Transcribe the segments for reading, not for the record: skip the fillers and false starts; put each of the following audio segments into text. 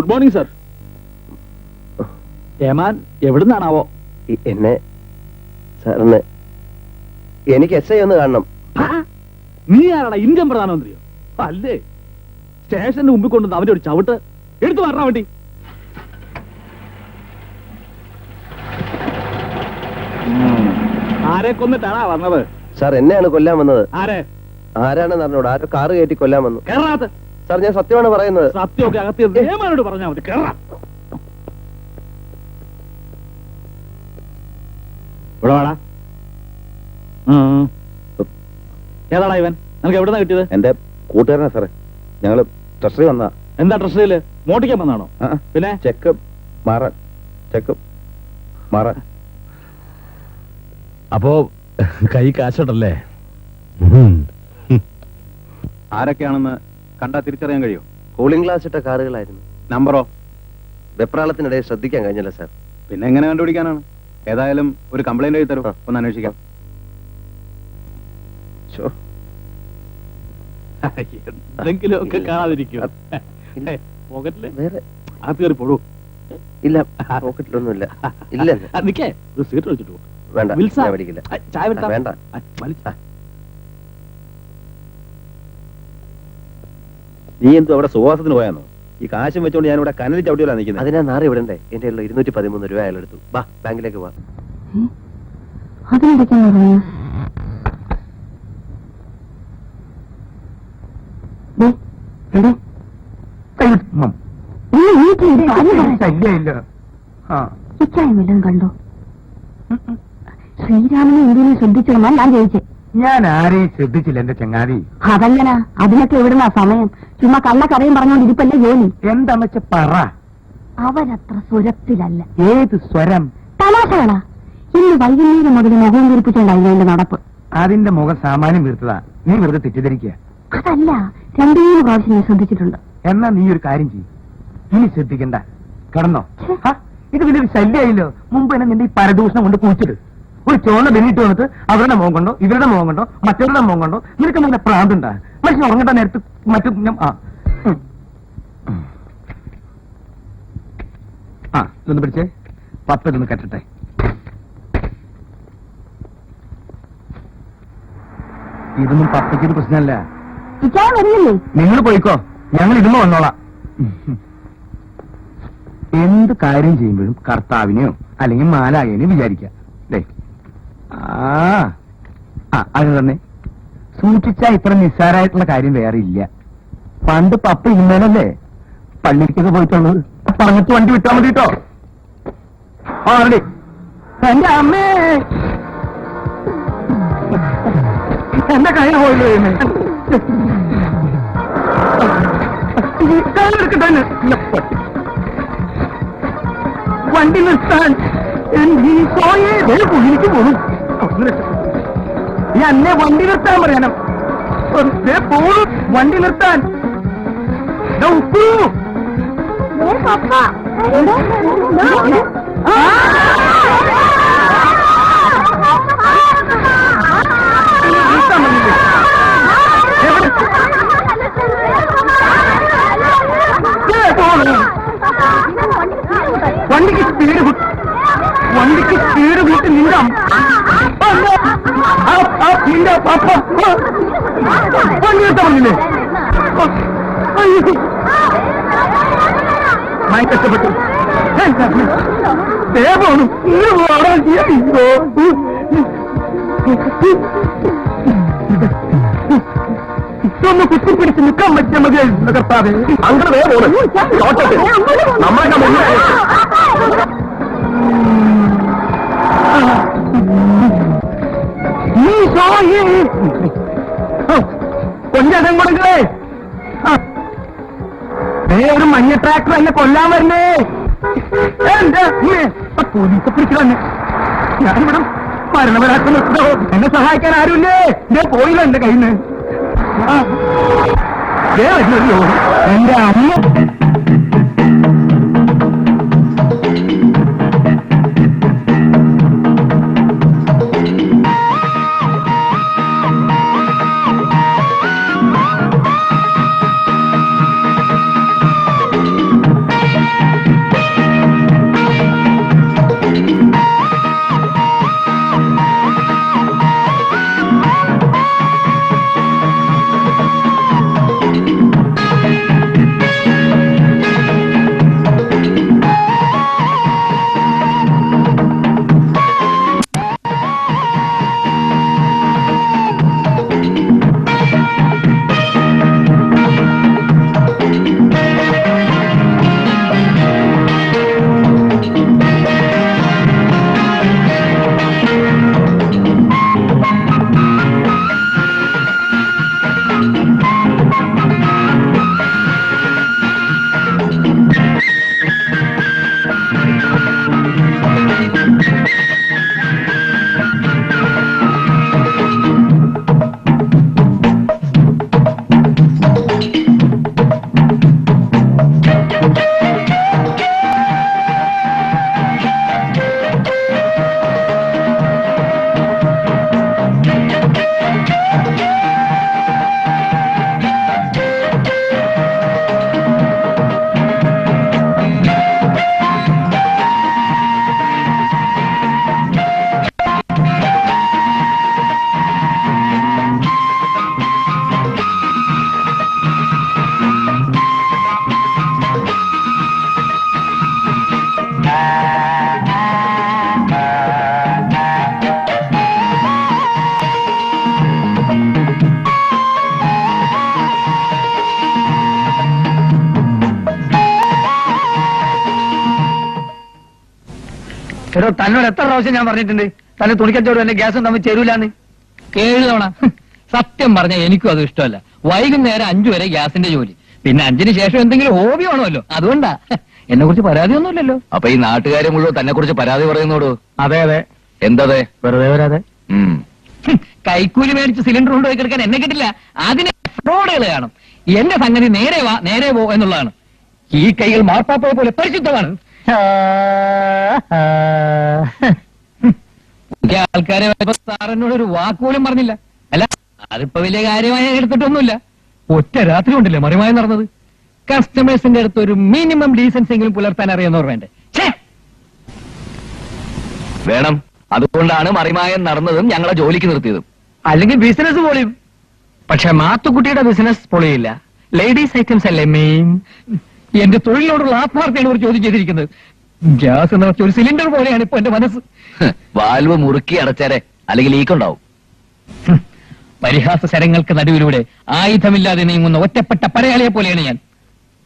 Good morning sir. ഏമാൻ എവിടുന്നാണാവോ? എന്നെ സാറിന് എനിക്ക് SI ഒന്ന് കാണണം. നീ ആരാടാ? ഇന്ത്യൻ പ്രധാനമന്ത്രിയോ? അല്ലേ, സ്റ്റേഷന്റെ മുമ്പിൽ കൊണ്ടുവന്ന് അവന്റെ ഒരു ചവിട്ട് എടുത്തു മാറാൻ വേണ്ടി. ആരെ കൊന്നിട്ടാണാ വന്നത്? സാർ എന്നെയാണ് കൊല്ലാൻ വന്നത്. ആരെ? ആരാണെന്ന് അറിഞ്ഞൂടാ. ആരോ കാറ് കയറ്റി കൊല്ലാൻ വന്നു. കേരളത്ത് സാർ ഞാൻ സത്യമാണ് പറയുന്നത്. സത്യമൊക്കെ അകത്ത് ഏമാനോട് പറഞ്ഞാൽ മതി. കേരള ഇവിടെ വാടാ. ഏതാടാ ഇവൻ? നിനക്ക് എവിടുന്നാ കിട്ടിയത്? എന്റെ കൂട്ടുകാരനാ സാറേ. ഞങ്ങള് ട്രഷറി വന്നതാ. എന്താ ട്രഷറിയില് മോട്ടിക്കാൻ വന്നാണോ? പിന്നെ ചെക്ക് മാറാൻ. ചെക്ക് മാറാൻ. അപ്പോ കൈ കാശോട്ടല്ലേ? ആരൊക്കെയാണെന്ന് കണ്ടാ തിരിച്ചറിയാൻ കഴിയോ? കൂളിംഗ് ഗ്ലാസ് ഇട്ട കാറുകളായിരുന്നു. നമ്പറോ? വെപ്രാളത്തിനിടയിൽ ശ്രദ്ധിക്കാൻ കഴിഞ്ഞില്ല സാർ. പിന്നെ എങ്ങനെ കണ്ടുപിടിക്കാനാണ്? ഏതായാലും ഒരു കംപ്ലൈന്റ് എഴുതി തരൂ, ഒന്ന് അന്വേഷിക്കാം. എന്തെങ്കിലും ഒക്കെ കാണാതിരിക്കും. പോക്കറ്റില് വേറെ അകത്ത് കയറി പോടൂ. ഇല്ല, പോക്കറ്റിലൊന്നുമില്ല. ഇല്ല നിക്കേ, ഒരു സിഗരറ്റ് വെച്ചിട്ട് പോ. വേണ്ട, വിൽസ, ഞാൻ മേടിക്കില്ല. ചായ എടുത്താ? വേണ്ട. നീ എന്തോ അവിടെ സുവാസത്തിന് പോയാന്നോ? ഈ കാശും വെച്ചോണ്ട് ഞാൻ ഇവിടെ കനലി ചവിട്ടിയല്ല നിൽക്കുന്നത്. അതിനാ നാറി വിടണ്ടേ? എന്റെ 213 രൂപ അയാൾ എടുത്തു. വാ, ബാങ്കിലേക്ക് വാ. കണ്ടോ? ശ്രീരാമനെ എന്തിനും ശ്രദ്ധിച്ചിരുന്നാ ഞാൻ ചോദിച്ചേ. ഞാൻ ആരെയും ശ്രദ്ധിച്ചില്ല എന്റെ ചങ്ങാതി. അതെങ്ങനാ? അതിനൊക്കെ എവിടുന്നാ സമയം? ചുമ്മാ കള്ളക്കറിയും പറഞ്ഞോണ്ട് ഇരിപ്പല്ലേ ജോലി. എന്താണെന്ന് പറ. അവരത്ര സ്വരത്തിലല്ല. ഏത് സ്വരം? തമാശകളാ. ഇന്ന് വൈകുന്നേരം മുതൽ മുഖം വീർപ്പിച്ചോണ്ടായിരുന്നു എന്റെ നടപ്പ്. അതിന്റെ മുഖം സാമാന്യം വീർത്തതാ. നീ വെറുതെ തെറ്റിദ്ധരിക്കുക. അതല്ല, 2-3 പ്രാവശ്യം ഞാൻ ശ്രദ്ധിച്ചിട്ടുണ്ട്. എന്നാ നീ ഒരു കാര്യം ചെയ്യും, ഇനി ശ്രദ്ധിക്കണ്ട, കടന്നോ. ഇത് വലിയൊരു ശല്യമായില്ലോ. മുമ്പ് തന്നെ നിന്റെ ഈ പരദൂഷണം കൊണ്ട് കുഴിച്ചിട്ട് ഒരു ചോന്ന ബെന്നിട്ട് വന്നിട്ട് അവരുടെ മുഖം കൊണ്ടോ ഇവരുടെ മുഖം കൊണ്ടോ മറ്റവരുടെ മുഖം കൊണ്ടോ നിനക്ക് നല്ല പ്രാന്തുണ്ടാ? മനുഷ്യൻ ഉറങ്ങേണ്ട നേരത്ത് മറ്റു ഇതൊന്ന് പിടിച്ചേ. 10 ഇതൊന്ന് കെട്ടട്ടെ. ഇതൊന്നും പപ്പയ്ക്കൊരു പ്രശ്നമല്ല. നിങ്ങൾ പോയിക്കോ, ഞങ്ങൾ ഇടുമ്പോ വന്നോളാം. എന്ത് കാര്യം ചെയ്യുമ്പോഴും കർത്താവിനെയോ അല്ലെങ്കിൽ മാലായനെയോ വിചാരിക്കാം. അത് തന്നെ സൂക്ഷിച്ചാ ഇത്ര നിസ്സാരമായിട്ടുള്ള കാര്യം വേറെ ഇല്ല. പണ്ട് പപ്പ ഇന്നലല്ലേ പള്ളിക്കൊക്കെ പോയിട്ടുള്ളത്. പറഞ്ഞിട്ട് വണ്ടി വിട്ടാൽ മതി കേട്ടോ. റെഡി. എന്റെ അമ്മേ, എന്റെ കയ്യിൽ പോയില്ലേ? കയ്യിലെടുക്കട്ടെ. വണ്ടി നിർത്താൻ കുഴിക്ക് പോണു. ഈ അന്നെ വണ്ടി നിർത്താൻ പറയാനും പോണു. വണ്ടി നിർത്താൻ വണ്ടിക്ക് സ്പീഡ് കൂട്ടി നിന്റെ നിന്റെ പപ്പ വണ്ടി നിർത്താൻ പറഞ്ഞില്ലേ? കഷ്ടപ്പെട്ടു പോണു. ഇതൊന്ന് കുത്തിപ്പിടിച്ച് നിൽക്കാൻ പറ്റിയ മതിയായിരുന്നു കർത്താവേ. അങ്ങനെ വേറെ നമ്മളെ കൊഞ്ചം കൊടുക്കേ. ഒരു മഞ്ഞ ട്രാക്ടർ എന്നെ കൊല്ലാൻ വരണേ. എന്റെ പോലീസ് പിടിച്ചു. ഞാനിവിടെ മരണവരാക്കം നിർത്തോ. എന്നെ സഹായിക്കാൻ ആരുമില്ലേ? ഞാൻ പോയില്ല എന്റെ കയ്യിൽ നിന്ന്. എന്റെ അമ്മ എടോ തന്നോട് എത്ര പ്രാവശ്യം ഞാൻ പറഞ്ഞിട്ടുണ്ട് തന്നെ തുണിക്കച്ചവടം എന്റെ ഗ്യാസും തമ്മിൽ ചേരൂലെന്ന്. 7 തവണ. സത്യം പറഞ്ഞ എനിക്കും അത് ഇഷ്ടമല്ല. വൈകുന്നേരം 5 വരെ ഗ്യാസിന്റെ ജോലി, പിന്നെ 5-ന് ശേഷം എന്തെങ്കിലും ഹോബി ആണല്ലോ. അതുകൊണ്ടാ. എന്നെ കുറിച്ച് പരാതിയൊന്നുമില്ലല്ലോ. അപ്പൊ ഈ നാട്ടുകാരെ മുഴുവൻ തന്നെ കുറിച്ച് പരാതി പറയുന്നോടു. അതെ അതെ, എന്തതെ? വെറുതെ വരാതെ. കൈക്കൂലി മേടിച്ച് സിലിണ്ടർ കൊണ്ടുപോയി കിടക്കാൻ എന്നെ കിട്ടില്ല. അതിന് ഫ്രോഡുകൾ കാണും. എന്റെ സംഗതി നേരെ വാ നേരെ പോ എന്നുള്ളതാണ്. ഈ കൈകൾ മാർപ്പാപ്പയെ പോലെ പരിശുദ്ധമാണ്. ആൾക്കാരെ സാറിനോട് ഒരു വാക്കുപോലും പറഞ്ഞില്ല. അല്ല, അതിപ്പോ വലിയ കാര്യമായി എടുത്തിട്ടൊന്നുമില്ല. ഒറ്റ രാത്രി കൊണ്ടില്ലേ മറിമായം നടന്നത്. കസ്റ്റമേഴ്സിന്റെ അടുത്ത് ഒരു മിനിമം ഡീസൻസ് എങ്കിലും പുലർത്താൻ അറിയുന്നവർ വേണ്ടേ? വേണം. അതുകൊണ്ടാണ് മറിമായം നടന്നതും ഞങ്ങളെ ജോലിക്ക് നിർത്തിയതും. അല്ലെങ്കിൽ ബിസിനസ് പൊളിയും. പക്ഷെ മാത്തുക്കുട്ടിയുടെ ബിസിനസ് പൊളിയില്ല. ലേഡീസ് ഐറ്റംസ് അല്ലേ മെയിൻ. എന്റെ തൊഴിലിനോടുള്ള ആത്മാർത്ഥയാണ് ഒരു ചോദ്യം ചെയ്തിരിക്കുന്നത്. ഗ്യാസ് എന്ന് വെച്ച ഒരു സിലിണ്ടർ പോലെയാണ് ഇപ്പൊ എന്റെ മനസ്സ്. വാൽവ് മുറുക്കി അടച്ചാരെ, അല്ലെങ്കിൽ ലീക്കുണ്ടാവും. പരിഹാസ ശരങ്ങൾക്ക് നടുവിലൂടെ ആയുധമില്ലാതെ നീങ്ങുന്ന ഒറ്റപ്പെട്ട പടയാളിയെ പോലെയാണ് ഞാൻ.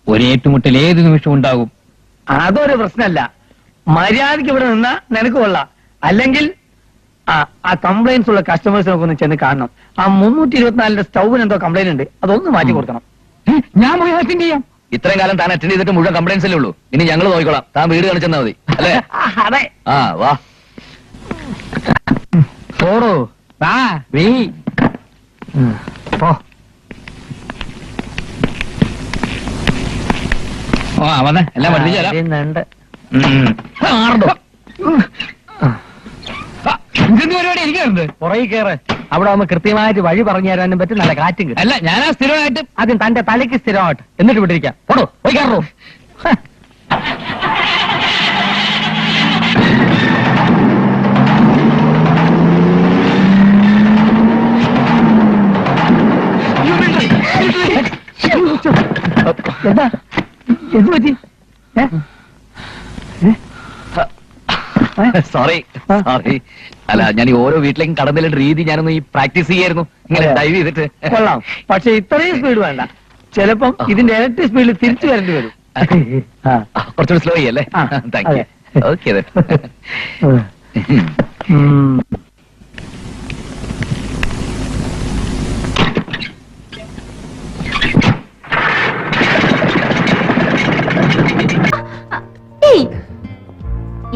ഒരേറ്റുമുട്ടൽ ഏത് നിമിഷവും ഉണ്ടാകും. അതൊരു പ്രശ്നമല്ല. മര്യാദയ്ക്ക് ഇവിടെ നിന്നാ നിനക്ക് കൊള്ളാം. അല്ലെങ്കിൽ ആ കംപ്ലൈൻസ് ഉള്ള കസ്റ്റമേഴ്സിനൊക്കെ ഒന്ന് ചെന്ന് കാണണം. ആ 324 സ്റ്റൗവിന് എന്തോ കംപ്ലൈന്റ് ഉണ്ട്, അതൊന്ന് മാറ്റി കൊടുക്കണം. ഞാൻ പോയി അറ്റൻഡ് ചെയ്യാം. ഇത്രയും കാലം താൻ അറ്റൻഡ് ചെയ്തിട്ട് മുഴുവൻ കംപ്ലൈൻസ് അല്ലേ ഉള്ളൂ. ഇനി ഞങ്ങൾ നോക്കിക്കോളാം. താൻ വീട് കാണിച്ചെന്നാ മതി അല്ലേ? അതെ. ആ വാ. പോടോ വാ വീ പോ. ആ വന്നേ, എല്ലാം പഠിപ്പിച്ചു തരാം. ഇതെന്ത് പരിപാടി? എനിക്കുണ്ട് പുറകെ കയറ്. അവിടെ വന്ന് കൃത്യമായിട്ട് വഴി പറഞ്ഞു തരാനും പറ്റും, നല്ല കാറ്റും കിട്ടും. അല്ല, ഞാനാ സ്ഥിരമായിട്ട് ആദ്യം തന്റെ തലയ്ക്ക് സ്ഥിരമായിട്ട്, എന്നിട്ട് വിട്ടിരിക്കാം. പോടോ, പോയി കയറോ. എന്താ എന്ത് പറ്റി? Sorry sorry. അല്ല, ഞാൻ ഈ ഓരോ വീട്ടിലേക്കും കടന്നില്ല രീതി ഞാനൊന്ന് ഈ പ്രാക്ടീസ് ചെയ്യായിരുന്നു, ഇങ്ങനെ ഡൈവ് ചെയ്തിട്ട്. കൊള്ളാം. പക്ഷെ ഇത്രയും സ്പീഡ് വേണ്ട. ചിലപ്പം ഇതിന്റെ ഇരട്ടി സ്പീഡിൽ തിരിച്ചു വരേണ്ടി വരും. കുറച്ചുകൂടി സ്ലോ ചെയ്യല്ലേ? ആ, താങ്ക് യു. ഓക്കെ.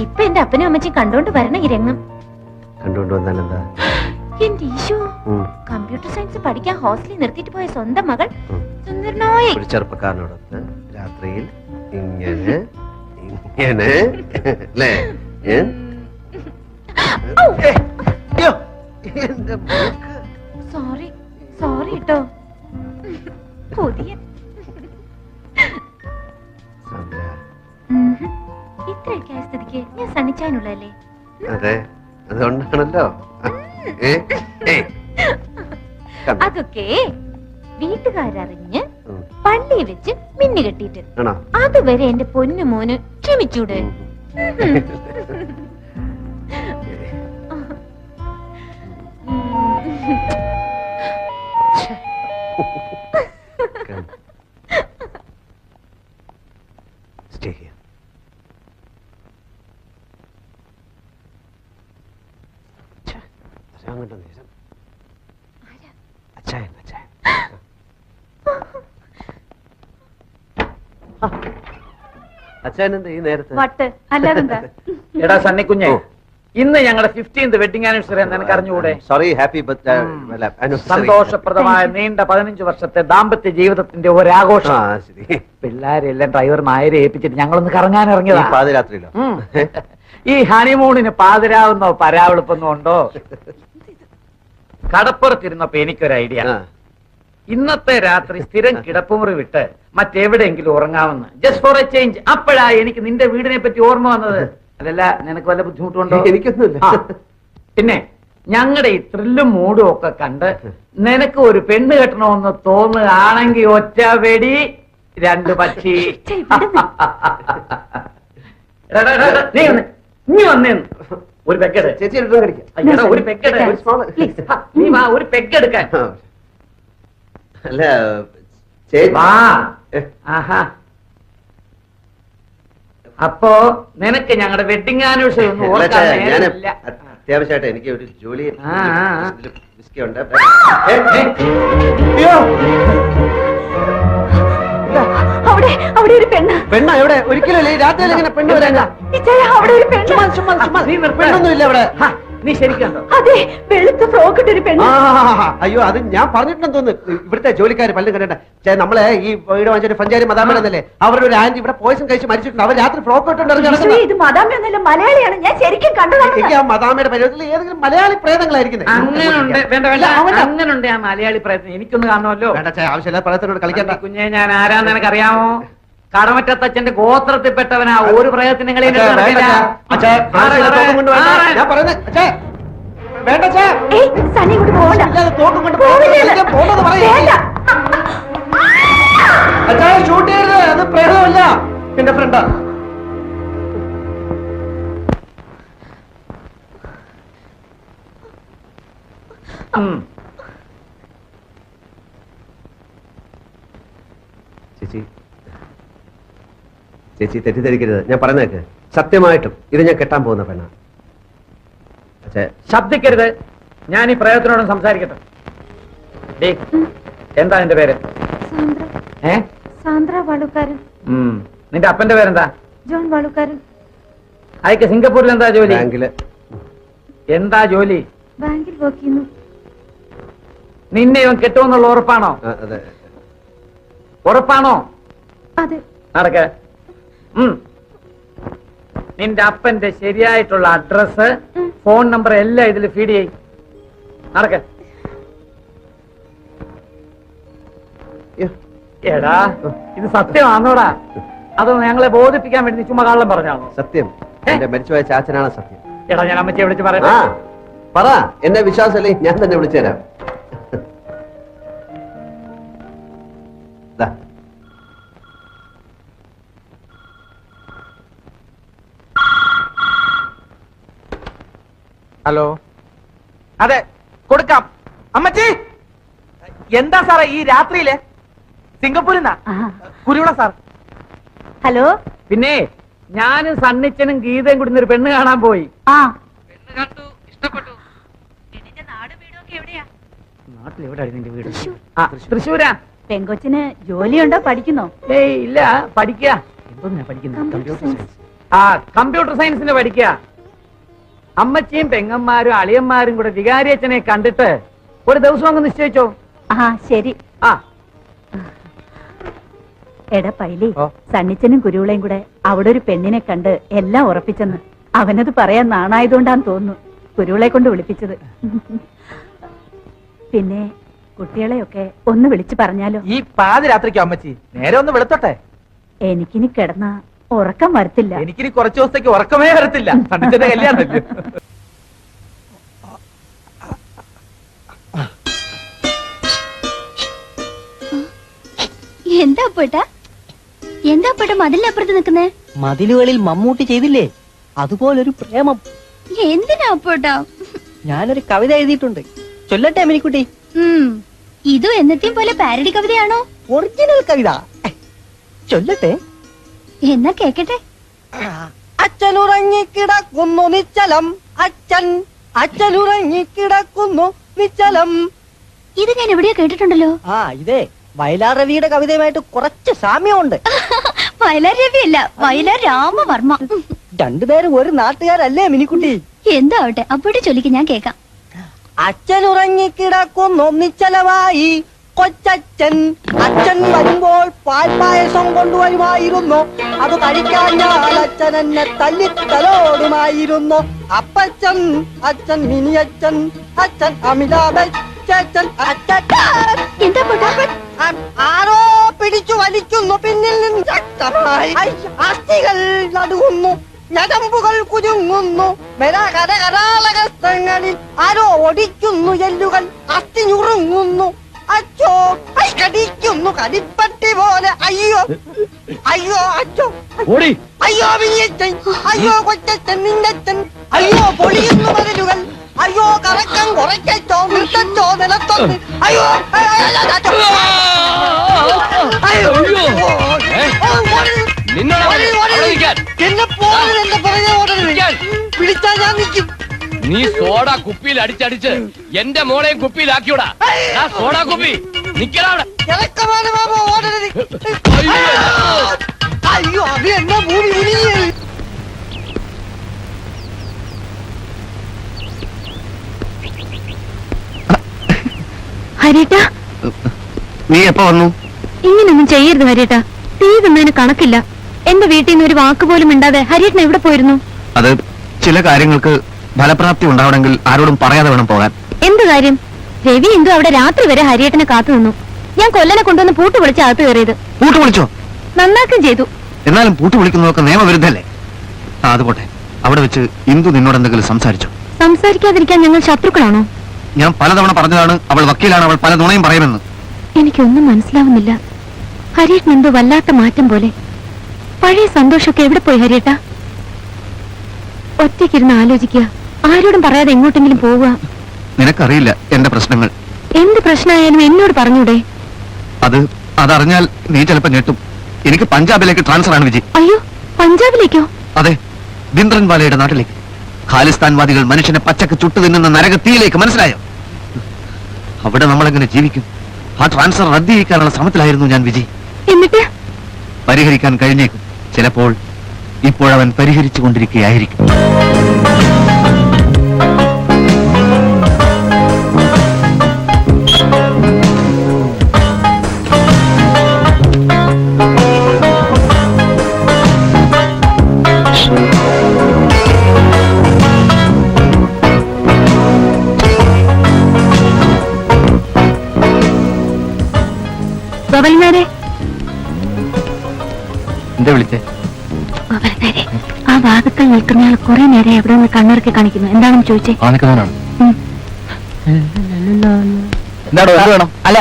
ഇപ്പൊ എന്റെ അപ്പനും അമ്മച്ചും കണ്ടോണ്ട് വരണ ഈ രംഗം കണ്ടുകൊണ്ട് വന്നാലെന്താ? എന്റെ ഈശോ, കമ്പ്യൂട്ടർ സയൻസ് പഠിക്കാൻ ഹോസ്റ്റലിൽ നിർത്തിയിട്ട് പോയ സ്വന്തം മകൾ സുന്ദരനായി ഒരു ചെറുപ്പക്കാരനോടൊത്ത് രാത്രിയിൽ ഇങ്ങനെ ഇങ്ങനെ അല്ലേ? സോറി സോറി കേട്ടോ. പുതിയ ഇത്രയൊക്കെ ആയ സ്ഥിതിക്ക് ഞാൻ സണ്ണിച്ചാനുള്ളതല്ലേ? അതെ, അതുകൊണ്ടാണല്ലോ. അതൊക്കെ വീട്ടുകാരറിഞ്ഞ് പള്ളി വെച്ച് മിന്നു കെട്ടിയിട്ട് ആണോ? അതുവരെ എന്റെ പൊന്നു മോന് ക്ഷമിച്ചൂടെ? Stay here. അച്ഛനെന്താ ഈ നേരത്തെ? വട്ട് അല്ലാതെന്താ? എടാ സണ്ണിക്കുഞ്ഞെ, ഇന്ന് ഞങ്ങളുടെ 15th വെഡിങ് ആനിവേഴ്സറി എന്ന് എനിക്ക് അറിഞ്ഞുകൂടെ? സോറി, ഹാപ്പി സന്തോഷപ്രദമായ നീണ്ട 15 വർഷത്തെ ദാമ്പത്യ ജീവിതത്തിന്റെ ഒരാഘോഷം. പിള്ളേരെല്ലാം ഡ്രൈവർ നായരെ ഏൽപ്പിച്ചിട്ട് ഞങ്ങളൊന്ന് കറങ്ങാൻ ഇറങ്ങിയതാ. പാതിരാത്രിയിലോ? ഈ ഹണിമൂണിന് പാതിരാവുന്നോ പരാവെളുപ്പൊന്നും ഉണ്ടോ? കടപ്പുറത്തിരുന്നപ്പോ എനിക്കൊരു ഐഡിയ. ഇന്നത്തെ രാത്രി സ്ഥിരം കിടപ്പുമുറി വിട്ട് മറ്റെവിടെയെങ്കിലും ഉറങ്ങാമെന്ന്, ജസ്റ്റ് ഫോർ എ ചേഞ്ച്. അപ്പോഴാ എനിക്ക് നിന്റെ വീടിനെ പറ്റി ഓർമ്മ വന്നത്. അതല്ല, നിനക്ക് വല്ല ബുദ്ധിമുട്ടുണ്ടോ? എനിക്കൊന്നുമില്ല. പിന്നെ ഞങ്ങളുടെ ഈ ത്രില്ലും മൂടും ഒക്കെ കണ്ട് നിനക്ക് ഒരു പെണ്ണ് കെട്ടണമെന്ന് തോന്നുകയാണെങ്കിൽ ഒറ്റ വെടി 2 പക്ഷി. നീ വന്നേ, നീ വന്നേന്ന് ഒരു പെക്കെട് ചേച്ചി എടുത്ത് കടിക്കാം. അയ്യടാ, ഒരു പെക്കെട് ഒരു small. നീ വാ, ഒരു പെക്കെടുക്കാൻ ആ. അല്ല ചേച്ചി വാ. ആഹാ. അപ്പോ നിനക്ക് ഞങ്ങളുടെ വെഡിങ് ആനിവേഴ്സറി ഒന്നും അല്ല, ഓർക്കാൻ ഞാൻ നേരമില്ല. അത്യാവശ്യമായിട്ട് എനിക്ക് ഒരു ജോലി ആ. വിസ്കി ഉണ്ട്. അവിടെ അവിടെ ഒരു പെണ്ണ് പെണ്ണ എവിടെ? ഒരിക്കലും രാത്രിയിൽ ഇങ്ങനെ പെണ്ണ് വരാൻ ഇച്ചയ, അവിടെ ഒരു പെണ്ണ് നീ നിർത്ത്. പെണ്ണൊന്നും ഇല്ല ഇവിടെ. ഹാ, നീ ശരിക്കുണ്ടോ? അതെ, വെളുത്ത ഫ്രോക്ക് ഇട്ടൊരു പെണ്ണ്. അയ്യോ, അത് ഞാൻ പറഞ്ഞിട്ടുണ്ടെന്ന് തോന്നുന്നു. ഇവിടുത്തെ ജോലിക്കാർ പല്ലും കണ്ടേ നമ്മളെ ഈ വീട് വാങ്ങിച്ചൊരു പഞ്ചാരി മതാമേടന്നല്ലേ, അവരുടെ ഒരു ആന്റി ഇവിടെ പോയിസൺ കഴിച്ച് മരിച്ചിട്ടുണ്ട്. അവർ രാത്രി ഫ്രോക്ക് ഇട്ടുണ്ടെന്ന് ഈശോയെ, ഇത് മദാമയൊന്നുമല്ല, മലയാളിയാണ്. ഞാൻ ശരിക്കും കണ്ടതാണ്. എനിക്ക് ആ മതാമയുടെ പരിപാടിയിൽ ഏതെങ്കിലും മലയാളി പ്രേതങ്ങളായിരിക്കുന്നത്. അങ്ങനുണ്ട്, വേണ്ട വേണ്ട, അങ്ങനുണ്ട് ആ മലയാളി പ്രയത്നം. എനിക്കൊന്ന് കാണുമല്ലോ. ആവശ്യമില്ല പ്രേതത്തിനോട് കളിക്കണ്ട. ഈ കുഞ്ഞെ, ഞാൻ ആരാന്ന് നിനക്കറിയാമോ? കടമറ്റത്തച്ഛന്റെ ഗോത്രത്തിൽപ്പെട്ടവനാ. ഒരു പ്രയത്നം നിങ്ങളെ ഞാൻ പറയുന്നത് വേണ്ട ചേ. ഏയ്, സണ്ണി ഇങ്ങോട്ട് പോകണ്ട. ഇല്ലാതെ തോക്കും കൊണ്ട് പോവില്ല. പോകണമെന്ന് പറയും. വേണ്ട. അച്ഛാ, ഷൂട്ട് ചെയ്യരുത്, അത് പ്രേതമല്ല, എന്റെ ഫ്രണ്ടാ. ചേച്ചി ചേച്ചി തെറ്റിദ്ധരിക്കരുത്, ഞാൻ പറയുന്നേക്ക്. സത്യമായിട്ടും ഇത് ഞാൻ കെട്ടാൻ പോകുന്ന പെണ്ണാ. അച്ഛാ, ശബ്ദിക്കരുത്. ഞാൻ ഈ പ്രയത്നോടും സംസാരിക്കട്ടെ. ഡേ, എന്താ നിന്റെ പേര്? സാന്ദ്ര. ഏ? സാന്ദ്ര വാളുക്കാരൻ. നിന്റെ അപ്പന്റെ പേരെന്താ? ജോൺ വാളുക്കാരൻ. അയക്ക് സിംഗപ്പൂരിൽ എന്താ ജോലി? ബാങ്കില്. എന്താ ജോലി? ബാങ്കിൽ വർക്ക് ചെയ്യുന്നു. നിന്നെ ഇവൻ കെട്ടുമെന്നുള്ള ഉറപ്പാണോ? അതെ. ഉറപ്പാണോ? അതെ. നടക്ക. നിന്റെ അപ്പന്റെ ശരിയായിട്ടുള്ള അഡ്രസ്, ഫോൺ നമ്പർ എല്ലാം ഇതിൽ ഫീഡ് ചെയ്യും. നടക്ക. എടാ, ഇത് സത്യമാണോടാ? അതോ ഞങ്ങളെ ബോധിപ്പിക്കാൻ വേണ്ടി നീ ചുമ്മാ കള്ളം പറഞ്ഞാണോ? സത്യം. എന്റെ മരിച്ചുപോയ ചാച്ചനാണ് സത്യം. എടാ, ഞാൻ അമ്മച്ചിയെ വിളിച്ച് ആ, പറയാം. പറ. എന്നെ വിശ്വാസമല്ലേ, ഞാൻ തന്നെ വിളിച്ചു തരാം. ദാ. ഹലോ, അതെ, കൊടുക്കാം. അമ്മച്ചി, എന്താ സാറേ ഈ രാത്രിയിലെ? സിംഗപ്പൂരിൽ നിന്നാ, കുരുവിള സാർ. ഹലോ. പിന്നെ ഞാനും സണ്ണിച്ചനും ഗീതയും കൂടി ഒരു പെണ്ണ് കാണാൻ പോയി. ആ, പെണ്ണ് കണ്ടു, ഇഷ്ടപ്പെട്ടു. നാട്ടിലെവിടെയാണ് നിന്റെ വീട്? തൃശ്ശൂരാ. പെങ്കൊച്ചിന് ജോലിയുണ്ടോ, പഠിക്കുന്നോ? ഏയ് ഇല്ല, പഠിക്കുക. എന്തോന്നാ പഠിക്കുന്നത്? കമ്പ്യൂട്ടർ സയൻസിന് പഠിക്കുക. അമ്മച്ചിയും പെങ്ങന്മാരും അളിയന്മാരും കൂടെ വികാരിയച്ഛനെ കണ്ടിട്ട് ഒരു ദിവസം അങ്ങ് നിശ്ചയിച്ചോ? ആ, ശരി. ആ, എടാ പൈലി, സണ്ണിച്ചനും കുരുവിളയും കൂടെ അവിടെ ഒരു പെണ്ണിനെ കണ്ട് എല്ലാം ഉറപ്പിച്ചെന്ന്. അവനത് പറയാൻ നാണായതുകൊണ്ടാന്ന് തോന്നുന്നു കുരുവിളെ കൊണ്ട് വിളിപ്പിച്ചത്. പിന്നെ കുട്ടികളെയൊക്കെ ഒന്ന് വിളിച്ചു പറഞ്ഞാലോ? ഈ പാതിരാത്രിക്കോ അമ്മച്ചി? നേരെ ഒന്ന് വെളുത്തോട്ടെ. എനിക്കിനി കിടന്ന ഉറക്കം വരത്തില്ല. എനിക്കിനി കുറച്ചു ദിവസത്തേക്ക് ഉറക്കമേ വരത്തില്ല. സണ്ണിച്ചന്റെ കല്യാണമല്ലേ. എന്താ പോട്ടാ? എന്താ പോട്ടാ മതിലിനപ്പുറത്ത് നിൽക്കുന്നേ? മതിലുകളിൽ മമ്മൂട്ടി ചെയ്തില്ലേ, അതുപോലൊരു പ്രേമം. എന്തിനാ പോട്ടാ? ഞാനൊരു കവിത എഴുതിയിട്ടുണ്ട്, ചൊല്ലട്ടെ മിനിക്കുട്ടി? ഇതും എന്നത്തെയും പോലെ പാരഡി കവിതയാണോ? ഒറിജിനൽ കവിത ചൊല്ലട്ടെ? എന്നാ കേക്കട്ടെ. അച്ഛനുറങ്ങിക്കിടക്കുന്നു നിശ്ചലം, അച്ഛനുറങ്ങിക്കിടക്കുന്നു നിശ്ചലം. ഇത് ഞാൻ എവിടെയോ കേട്ടിട്ടുണ്ടല്ലോ. ഇതേ വയലാർ രവിയുടെ കവിതയുമായിട്ട് കുറച്ച് സാമ്യമുണ്ട്. വയലാർ രവി അല്ല, വയലാർ രാമവർമ്മ. രണ്ടുപേരും ഒരു നാട്ടുകാരല്ലേ മിനിക്കുട്ടി? എന്താവട്ടെ, അപ്പോട്ട് ചൊല്ലിക്ക്, ഞാൻ കേക്കാം. അച്ഛനുറങ്ങിക്കിടക്കുന്നു നിശ്ചലമായി കൊച്ചച്ഛൻ. അച്ഛൻ വരുമ്പോൾ പാൽപ്പായസം കൊണ്ടുവരുമായിരുന്നു. അത് കഴിക്കാൻ ഞാൻ അച്ഛൻ എന്നെ തല്ലിത്തലോടുമായിരുന്നു. അപ്പച്ചൻ, അച്ഛൻ മിനിയച്ഛൻ, അച്ഛൻ അമിതാഭച്ചൻ. എന്താ പോട്ടാ? ആരോ പിടിച്ചു വലിക്കുന്നു പിന്നിൽ നിന്ന് ശക്തമായി. അസ്ഥികൾ നടുങ്ങുന്നു, ഞരമ്പുകൾ കുരുങ്ങുന്നു. കരാളകസ്തങ്ങളിൽ ആരോ ഒടിക്കുന്നു എല്ലുകൾ. അസ്ഥി ഞുറുങ്ങുന്നു, അച്ഛോ ഐ, കടിക്കുന്നു കടിപ്പട്ടി പോലെ. അയ്യോ അയ്യോ അച്ഛോ, ഓടി. അയ്യോ വിളിയച്ഛൻ, അയ്യോ കൊച്ചച്ഛൻ നിന്നച്ഛൻ, അയ്യോ പൊളിയുന്നു മതിലുകൾ, അയ്യോ കറക്കം കുറയ്ക്കച്ചോ നിർത്തച്ചോ നിലത്തൊന്ന്. അയ്യോ അച്ഛോ. അയ്യോ എന്നെ പോകരുത്, എന്റെ പുറകെ ഓടരുത്. പിടിച്ചാ ഞാൻ നിൽക്കും. നീ സോഡ കുപ്പിയിൽ അടിച്ചടിച്ച് എന്റെ മോളെയും കുപ്പിയിലാക്കിയോടാ. സോഡ കുപ്പി നിക്കടാ അവിടെ. ഇറക്കമാണ് മാമ, ഓടരുത്. അയ്യോ അത് എന്നെ മൂടി ഉലിഞ്ഞത്. ഹരിയേട്ടാ, നീ എപ്പോ വന്നു? ഇങ്ങനൊന്നും ചെയ്യരുത് ഹരിയേട്ടാ. തീ തിന്നതിന് കണക്കില്ല. എന്റെ വീട്ടിൽ നിന്ന് ഒരു വാക്ക് പോലും മിണ്ടാതെ ഹരിയേട്ടൻ എവിടെ പോയിരുന്നു? അത് ചില കാര്യങ്ങൾക്ക് ഫലപ്രാപ്തി ഉണ്ടാവണമെങ്കിൽ ആരോടും പറയാതെ വേണം പോകാൻ. എന്ത് കാര്യം? രവി എന്തു അവിടെ രാത്രി വരെ ഹരിയേട്ടനെ കാത്തു നിന്നു. ഞാൻ കൊല്ലനെ കൊണ്ടുവന്ന് പൂട്ട് വിളിച്ച് അകത്ത് കയറിയത്. പൂട്ട് വിളിച്ചോ? നന്നാക്കും ചെയ്തു. എന്നാലും പൂട്ട് വിളിക്കുന്നതൊക്കെ നിയമവിരുദ്ധല്ലേ? അത് പോട്ടെ, അവിടെ വെച്ച് ഇന്ദു നിന്നോട് എന്തെങ്കിലും സംസാരിച്ചോ? സംസാരിക്കാതിരിക്കാൻ ഞങ്ങൾ ശത്രുക്കളാണോ? ഞാൻ പലതവണ പറഞ്ഞതാണ് അവൾ വക്കീലാണ്, അവൾ പല നുണയും പറയുമെന്ന്. എനിക്കൊന്നും മനസ്സിലാവുന്നില്ല. ഹരിയേട്ടൻ എന്തോ വല്ലാത്ത മാറ്റം പോലെ. പഴയ സന്തോഷമൊക്കെ എവിടെ പോയി ഹരിയേട്ടാ? ഒറ്റയ്ക്കിരുന്ന് ആലോചിക്കുക, ആരോടും പറയാതെ എങ്ങോട്ടെങ്കിലും പോവുക. നിനക്കറിയില്ല എന്റെ പ്രശ്നങ്ങൾ. എന്ത് പ്രശ്നമായാലും എന്നോട് പറഞ്ഞൂടെ? അതറിഞ്ഞാൽ നീ ചിലപ്പോ ഞെട്ടും. എനിക്ക് പഞ്ചാബിലേക്ക് ട്രാൻസ്ഫർ ആണ് വിജി. അയ്യോ, പഞ്ചാബിലേക്കോ? അതെ, ബിന്ദ്രൻവാലയുടെ നാട്ടിലേക്ക്. ഖാലിസ്ഥാൻവാദികൾ മനുഷ്യനെ പച്ചക്ക് ചുട്ടു തിന്നുന്ന നരകത്തീയിലേക്ക്, മനസ്സിലായോ? അവിടെ നമ്മളെങ്ങനെ ജീവിക്കും? ആ ട്രാൻസ്ഫർ റദ്ദ് ചെയ്യിക്കാനുള്ള ശ്രമത്തിലായിരുന്നു ഞാൻ വിജി. എന്നിട്ട് പരിഹരിക്കാൻ കഴിഞ്ഞേക്കും. ചിലപ്പോൾ ഇപ്പോഴവൻ പരിഹരിച്ചു കൊണ്ടിരിക്കുകയായിരിക്കും. ഗോപാലനാരെ, എന്താ വിളിച്ചേ? ഗോപാലനാരെ, ആ ഭാഗത്തിൽ നിൽക്കുന്നയാൾ കുറെ നേരം എവിടെ നിന്ന് കണ്ണുറക്കി കാണിക്കുന്നു. എന്താണെന്ന് ചോദിച്ചേ. എന്താടോ, എന്ത് വേണം? അല്ല,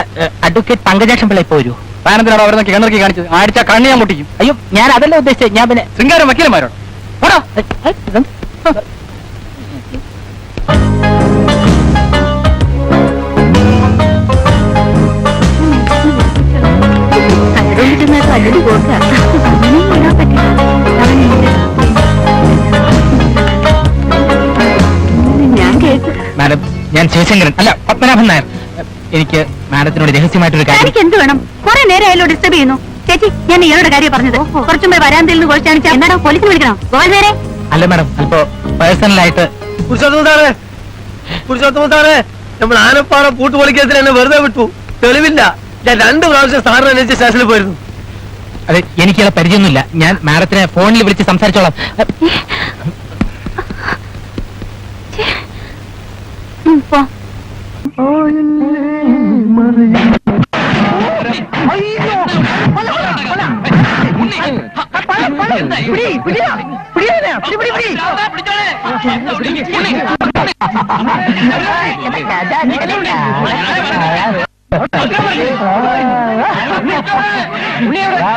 അഡ്വക്കേറ്റ് പങ്കജാക്ഷൻ പിള്ള ഇപ്പൊ വരൂ. താനെന്തിനാണോ അവരെ നോക്കി കണ്ണിറക്കി കാണിച്ചത്? ആടിച്ച കണ്ണി ഞാൻ മുട്ടിക്കും. അയ്യോ, ഞാൻ അതല്ല ഉദ്ദേശിച്ചത്. ഞാൻ പിന്നെ ശൃംഗാരം വക്കീലന്മാരോട് ഓടോ. ഞാൻ കേട്ടു. മാഡം, ഞാൻ ശിവശങ്കരൻ അല്ല പത്മനാഭൻ നായർ. എനിക്ക് മാഡത്തിനോട് രഹസ്യമായിട്ടൊരു കാര്യം. എനിക്ക് എന്ത് വേണം? കുറെ നേരം അയാളോട് ഡിസ്റ്റർബ് ചെയ്യുന്നു. ചേച്ചി, ഞാൻ ഇയാളുടെ കാര്യം പറഞ്ഞത്. കുറച്ചും പോയി വരാന്തയിൽ നിന്ന് കുറച്ച് കാണിച്ചാൽ എന്നാടോ പോലീസിന് വിളിക്കണം? ഗോപാലനാരെ, അല്ല മാഡം, അല്പോ പേഴ്സണലായിട്ട്. നമ്മൾ ആനപ്പാറ പൂട്ട് പൊളിക്കത്തിൽ എന്നെ വെറുതെ വിട്ടു. തെളിവില്ല. ഞാൻ 2 പ്രാവശ്യം സാറിന് അന്വേഷിച്ച് സ്റ്റേഷനിൽ പോയിരുന്നു. അതെ, എനിക്കുള്ള പരിചയമൊന്നുമില്ല. ഞാൻ മാഡത്തിനെ ഫോണിൽ വിളിച്ച് സംസാരിച്ചോളാം. പോ.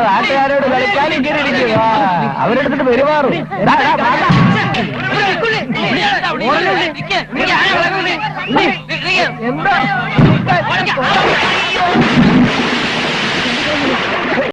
നാട്ടുകാരോട് കളിക്കാനും കയറിയിരിക്കുക, അവരെടുത്തിട്ട് പെരുമാറും. എന്താ